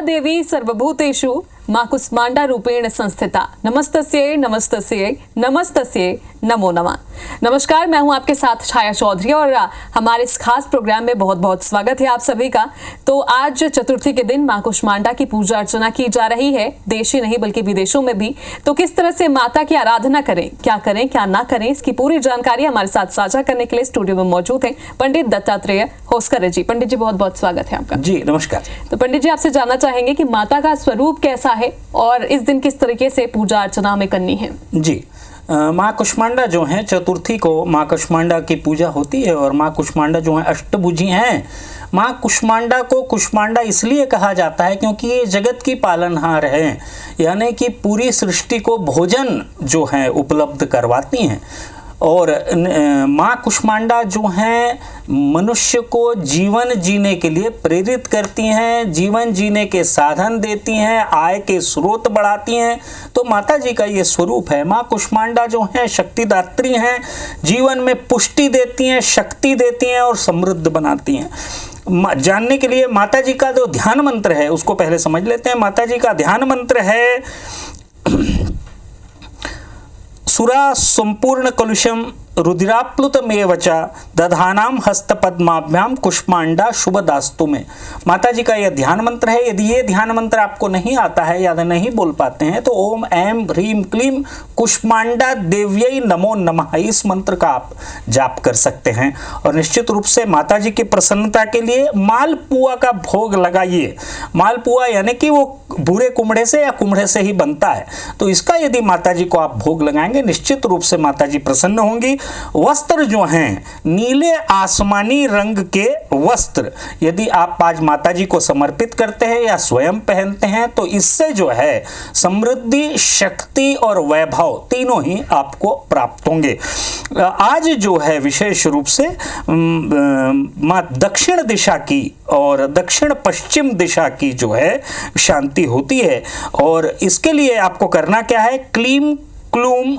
देवी सर्वभूतेषु मां कुष्मांडा रूपेण संस्थिता। नमस्तस्यै नमस्तस्यै नमस्तस्यै नमो नमः। नमस्कार, मैं हूं आपके साथ छाया चौधरी और हमारे इस खास प्रोग्राम में बहुत बहुत स्वागत है आप सभी का। तो आज चतुर्थी के दिन मां कुष्मांडा की पूजा अर्चना की जा रही है, देश ही नहीं बल्कि विदेशों में भी। तो किस तरह से माता की आराधना करें क्या ना करें, इसकी पूरी जानकारी हमारे साथ साझा करने के लिए स्टूडियो में मौजूद है पंडित दत्तात्रेय होसकर जी। पंडित जी बहुत बहुत स्वागत है आपका। जी नमस्कार। तो पंडित जी आपसे जानना चाहेंगे कि माता का स्वरूप कैसा है और इस दिन किस तरीके से पूजा अर्चना हमें करनी है। जी माँ कुष्मांडा जो है, चतुर्थी को माँ कुष्मांडा की पूजा होती है और माँ कुष्मांडा जो है अष्टभुजी हैं। माँ कुष्मांडा को कुष्मांडा इसलिए कहा जाता है क्योंकि ये जगत की पालनहार हैं, यानी कि पूरी सृष्टि को भोजन जो है उपलब्ध करवाती हैं। और माँ कुष्मांडा जो हैं मनुष्य को जीवन जीने के लिए प्रेरित करती हैं, जीवन जीने के साधन देती हैं, आय के स्रोत बढ़ाती हैं। तो माता जी का ये स्वरूप है। माँ कुष्मांडा जो हैं शक्तिदात्री हैं, जीवन में पुष्टि देती हैं, शक्ति देती हैं और समृद्ध बनाती हैं। जानने के लिए माता जी का जो ध्यान मंत्र है उसको पहले समझ लेते हैं। माता जी का ध्यान मंत्र है सुरा संपूर्ण कलुषम रुद्राप्लुतमेव च दधानाम हस्तपद्माभ्याम कुष्मांडा शुभदास्तु में। माता जी का यह ध्यान मंत्र है। यदि ये ध्यान मंत्र आपको नहीं आता है या नहीं बोल पाते हैं तो ओम ऐं ह्रीं क्लीं कुष्मांडा देव्यै नमो नमः इस मंत्र का आप जाप कर सकते हैं। और निश्चित रूप से माता जी की प्रसन्नता के लिए मालपुआ का भोग लगाइए। मालपुआ यानी कि वो भूरे कुम्हड़े से या कुम्हड़े से ही बनता है, तो इसका यदि माता जी को आप भोग लगाएंगे निश्चित रूप से माता जी प्रसन्न होंगी। वस्त्र जो हैं नीले आसमानी रंग के वस्त्र यदि आप आज माता जी को समर्पित करते हैं या स्वयं पहनते हैं तो इससे जो है समृद्धि, शक्ति और वैभव तीनों ही आपको प्राप्त होंगे। आज जो है विशेष रूप से माँ दक्षिण दिशा की और दक्षिण पश्चिम दिशा की जो है शांति होती है। और इसके लिए आपको करना क्या है, क्लीं क्लूम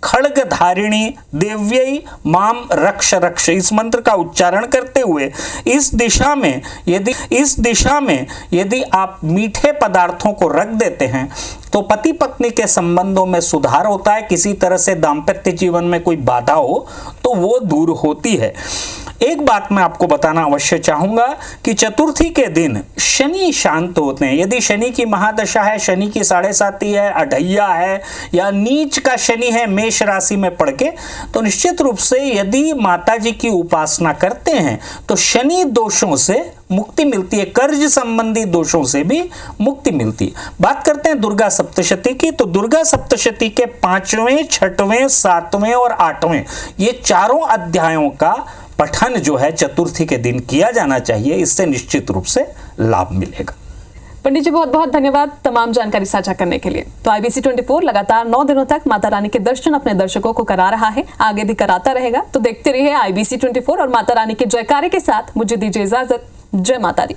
खड्गधारिणी देव्यै माम रक्ष रक्ष इस मंत्र का उच्चारण करते हुए इस दिशा में यदि आप मीठे पदार्थों को रख देते हैं तो पति पत्नी के संबंधों में सुधार होता है। किसी तरह से दाम्पत्य जीवन में कोई बाधा हो तो वो दूर होती है। एक बात मैं आपको बताना अवश्य चाहूंगा कि चतुर्थी के दिन शनि शांत होते हैं। यदि शनि की महादशा है, शनि की 7.5 है, अढ़ैया है या नीच का शनि है मेष राशि में पड़ के, तो निश्चित रूप से यदि माता जी की उपासना करते हैं तो शनि दोषों से मुक्ति मिलती है, कर्ज संबंधी दोषों से भी मुक्ति मिलती है। बात करते हैं दुर्गा सप्तशती की, तो दुर्गा सप्तशती के 5वें, 6वें, 7वें और 8वें ये चारों अध्यायों का पठन जो है चतुर्थी के दिन किया जाना चाहिए। इससे निश्चित रूप से लाभ मिलेगा। पंडित जी बहुत बहुत धन्यवाद तमाम जानकारी साझा करने के लिए। तो IBC 24 लगातार 9 दिनों तक माता रानी के दर्शन अपने दर्शकों को करा रहा है, आगे भी कराता रहेगा। तो देखते रहिए IBC 24 और माता रानी के जयकारे के साथ मुझे दीजिए इजाजत। जय माता दी।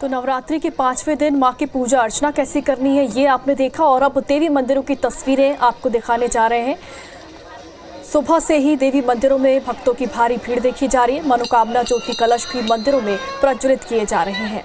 तो नवरात्रि के 5वें दिन माँ की पूजा अर्चना कैसे करनी है ये आपने देखा और अब देवी मंदिरों की तस्वीरें आपको दिखाने जा रहे हैं। सुबह से ही देवी मंदिरों में भक्तों की भारी भीड़ देखी जा रही है। मनोकामना ज्योति कलश भी मंदिरों में प्रज्वलित किए जा रहे हैं।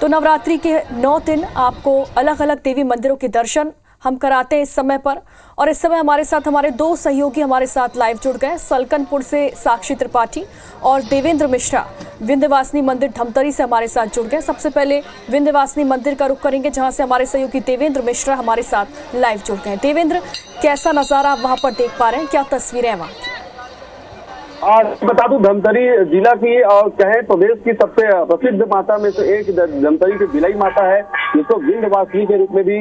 तो नवरात्रि के 9 दिन आपको अलग अलग देवी मंदिरों के दर्शन हम कराते हैं इस समय पर। और इस समय हमारे साथ हमारे 2 सहयोगी हमारे साथ लाइव जुड़ गए। सलकनपुर से साक्षी त्रिपाठी और देवेंद्र मिश्रा विंध्यवासिनी मंदिर धमतरी से हमारे साथ जुड़ गए। सबसे पहले विंध्यवासिनी मंदिर का रुख करेंगे जहां से हमारे सहयोगी देवेंद्र मिश्रा हमारे साथ लाइव जुड़ गए। देवेंद्र, कैसा नजारा आप वहां पर देख पा रहे हैं, क्या तस्वीरें हैं वहां की? बता दूं धमतरी जिला की और कहे प्रदेश की सबसे प्रसिद्ध माता में से एक धमतरी की बिलाई माता है, जिसको विंध्यवासिनी के रूप में भी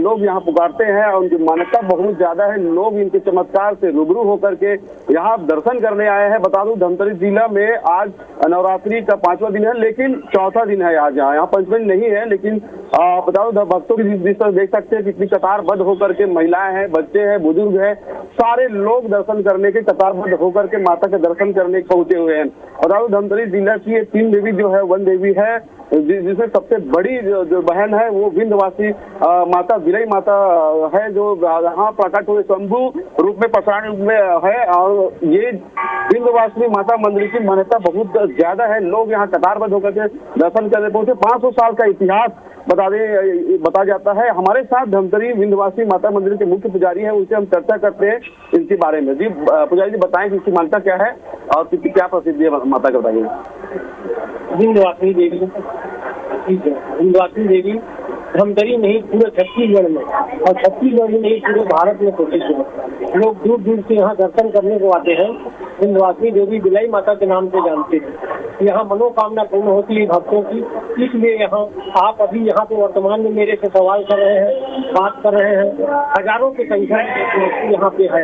लोग यहाँ पुकारते हैं और उनकी मान्यता बहुत ज्यादा है। लोग इनके चमत्कार से रूबरू होकर के यहाँ दर्शन करने आए हैं। बता दूं धमतरी जिला में आज नवरात्रि का 5वां दिन है, लेकिन 4था दिन है आज। यहाँ पंचमी नहीं है, लेकिन बता दूं भक्तों की जिस तरह देख सकते हैं कितनी कतारबद्ध होकर के महिलाएं हैं, बच्चे हैं, बुजुर्ग हैं, सारे लोग दर्शन करने के कतारबद्ध होकर के माता के के दर्शन करने पहुंचे हुए हैं। और धमतरी जिला की ये 3 देवी जो है, वन देवी है, जिसमें सबसे बड़ी जो बहन है वो विंध्यवासी माता बिलई माता है, जो यहाँ प्रकट हुए शंभु रूप में पसारण रूप में है। और ये विंध्यवासिनी माता मंदिर की मान्यता बहुत ज्यादा है। लोग यहाँ कतारबद्ध होकर के दर्शन करने पहुंचे। 500 साल का इतिहास बता जाता है। हमारे साथ धमतरी विंध्यवासिनी माता मंदिर के मुख्य पुजारी है, उनसे हम चर्चा करते हैं इनके बारे में। जी पुजारी जी, बताएं कि इसकी मान्यता क्या है और क्या प्रसिद्धि है माता का, बताइए। विंध्यवासिनी देवी धमतरी नहीं पूरे छत्तीसगढ़ में, और छत्तीसगढ़ में नहीं पूरे भारत में प्रसिद्ध है। लोग दूर दूर से यहाँ दर्शन करने को आते हैं। विंध्यवासिनी देवी बिलाई माता के नाम से जानते हैं। यहाँ मनोकामना पूर्ण होती है भक्तों की, इसलिए यहाँ आप अभी यहाँ पे वर्तमान में मेरे से सवाल कर रहे हैं, बात कर रहे हैं। हजारों की संख्या यहाँ पे है,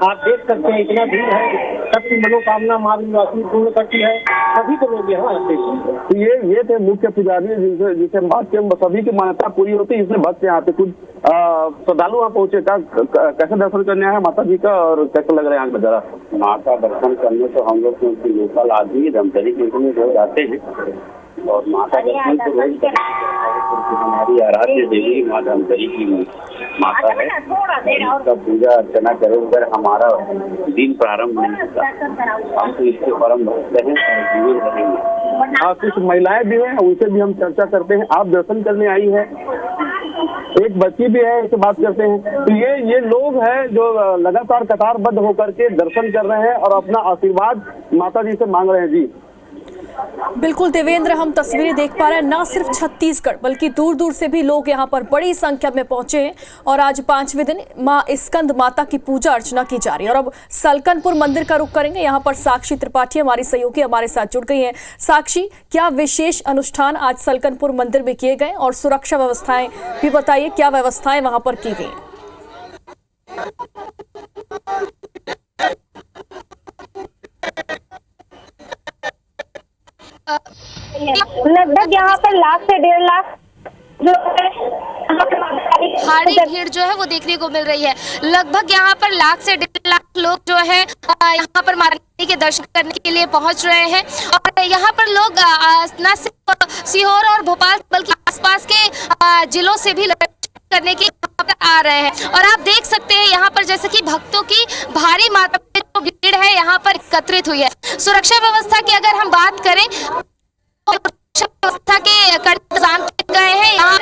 आप देख सकते हैं इतना भीड़ है। सबकी मनोकामना माँ विंध्यवासिनी पूर्ण करती है, सभी को लोग यहाँ आते हैं। ये थे मुख्य पुजारी जिसे बात के सभी की मान्यता पूरी होती है, इसलिए भक्त यहाँ पे कुछ श्रद्धालु वहाँ पहुंचे। कैसे दर्शन करने आए माता जी का और कैसे लग रहा है यहाँ नजारा? माँ का दर्शन करने तो हम लोग क्योंकि लोकल आदमी धमतरी के रोज आते हैं और माँ का दर्शन तो रोज करते हैं। हमारी आराध्य देवी माँ धमतरी की माता है, उसका पूजा अर्चना करे उधर हमारा दिन प्रारंभ नहीं होता। हम तो इसके परम भक्त हैं और जीवन रहेंगे। कुछ महिलाएं भी हैं, उनसे भी हम चर्चा करते हैं। आप दर्शन करने आई है, एक बच्ची भी है, इससे बात करते हैं। तो ये लोग हैं जो लगातार कतारबद्ध होकर के दर्शन कर रहे हैं और अपना आशीर्वाद माता जी से मांग रहे हैं। जी बिल्कुल देवेंद्र, हम तस्वीरें देख पा रहे हैं, ना सिर्फ छत्तीसगढ़ बल्कि दूर दूर से भी लोग यहाँ पर बड़ी संख्या में पहुंचे हैं। और आज 5वें दिन मां स्कंद माता की पूजा अर्चना की जा रही है। और अब सलकनपुर मंदिर का रुख करेंगे। यहाँ पर साक्षी त्रिपाठी हमारी सहयोगी हमारे साथ जुड़ गई हैं। साक्षी, क्या विशेष अनुष्ठान आज सलकनपुर मंदिर में किए गए और सुरक्षा व्यवस्थाएं भी बताइए, क्या व्यवस्थाएं वहां पर की गई? लगभग यहाँ पर 1 लाख से 1.5 लाख जो है भारी भीड़ जो है वो देखने को मिल रही है। लगभग यहाँ पर 1 लाख से 1.5 लाख लोग जो है यहाँ पर माता रानी के दर्शन करने के लिए पहुंच रहे हैं। और यहाँ पर लोग न सिर्फ सीहोर और भोपाल बल्कि आसपास के जिलों से भी करने के आ रहे हैं। और आप देख सकते हैं यहाँ पर जैसे कि भक्तों की भारी मात्रा में जो भीड़ है यहाँ पर एकत्रित हुई है। सुरक्षा व्यवस्था की अगर हम बात करें, सुरक्षा व्यवस्था के कड़े इंतजाम किए गए हैं। यहाँ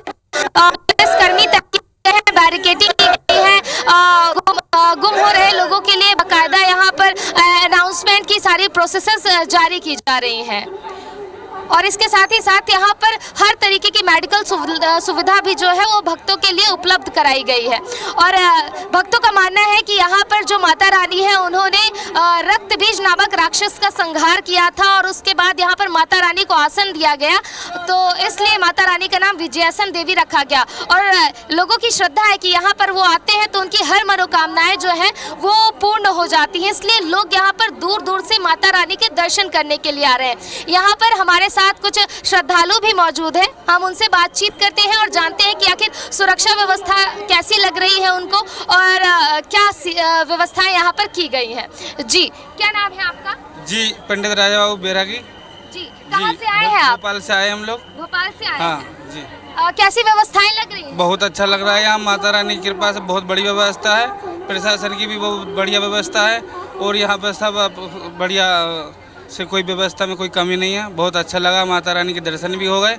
पुलिसकर्मी बैरिकेडिंग की गई है। गुम हो रहे लोगों के लिए बाकायदा यहाँ पर अनाउंसमेंट की सारी प्रोसेसेस जारी की जा रही हैं। और इसके साथ ही साथ यहाँ पर हर तरीके की मेडिकल सुविधा भी जो है वो भक्तों के लिए उपलब्ध कराई गई है। और भक्तों का मानना है कि यहाँ पर जो माता रानी है उन्होंने रक्त बीज नामक राक्षस का संहार किया था और उसके बाद यहाँ पर माता रानी को आसन दिया गया, तो इसलिए माता रानी का नाम विजयासन देवी रखा गया। और लोगों की श्रद्धा है कि यहाँ पर वो आते हैं तो उनकी हर मनोकामनाएं जो है वो पूर्ण हो जाती हैं, इसलिए लोग यहाँ पर दूर दूर से माता रानी के दर्शन करने के लिए आ रहे हैं। यहाँ पर हमारे साथ कुछ श्रद्धालु भी मौजूद हैं, हम उनसे बातचीत करते हैं और जानते हैं कि आखिर सुरक्षा व्यवस्था कैसी लग रही है उनको और क्या व्यवस्थाएं यहाँ पर की गई हैं। जी, क्या नाम है आपका? जी, पंडित राजा बाबू बैरागी। जी, कहाँ से आए हैं आप? भोपाल से आए हम लोग। भोपाल से आए? हाँ जी। कैसी व्यवस्थाएं लग रही हैं? बहुत अच्छा लग रहा है। यहाँ माता रानी की कृपा से बहुत बड़ी व्यवस्था है, प्रशासन की भी बहुत बढ़िया व्यवस्था है और यहाँ पर सब बढ़िया से कोई व्यवस्था में कोई कमी नहीं है। बहुत अच्छा लगा, माता रानी के दर्शन भी हो गए।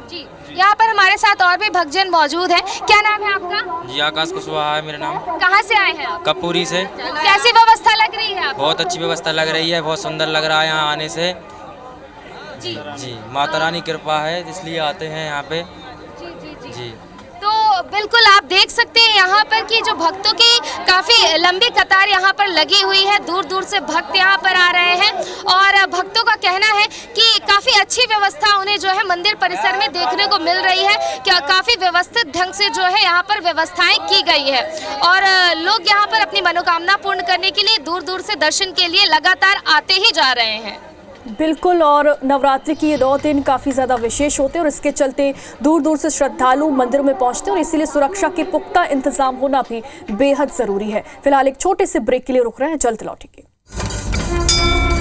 जी, यहाँ पर हमारे साथ और भी भक्तजन मौजूद हैं। क्या नाम है आपका? जी, आकाश कुशवाहा है मेरा नाम। कहाँ से आए हैं आप? कपूरी से। कैसी व्यवस्था लग रही है आपको? बहुत अच्छी व्यवस्था लग रही है, बहुत सुंदर लग रहा है यहाँ आने से। जी, माता रानी कृपा है इसलिए आते हैं यहाँ पे। जी तो बिल्कुल आप देख सकते हैं यहाँ पर कि जो भक्तों की काफ़ी लंबी कतार यहाँ पर लगी हुई है, दूर दूर से भक्त यहाँ पर आ रहे हैं और भक्तों का कहना है कि काफ़ी अच्छी व्यवस्था उन्हें जो है मंदिर परिसर में देखने को मिल रही है। क्या काफ़ी व्यवस्थित ढंग से जो है यहाँ पर व्यवस्थाएं की गई है और लोग यहाँ पर अपनी मनोकामना पूर्ण करने के लिए दूर दूर से दर्शन के लिए लगातार आते ही जा रहे हैं। बिल्कुल, और नवरात्रि की ये 2 दिन काफ़ी ज़्यादा विशेष होते हैं और इसके चलते दूर दूर से श्रद्धालु मंदिरों में पहुंचते हैं और इसीलिए सुरक्षा के पुख्ता इंतजाम होना भी बेहद ज़रूरी है। फिलहाल एक छोटे से ब्रेक के लिए रुक रहे हैं, जल्द लौटेंगे। है।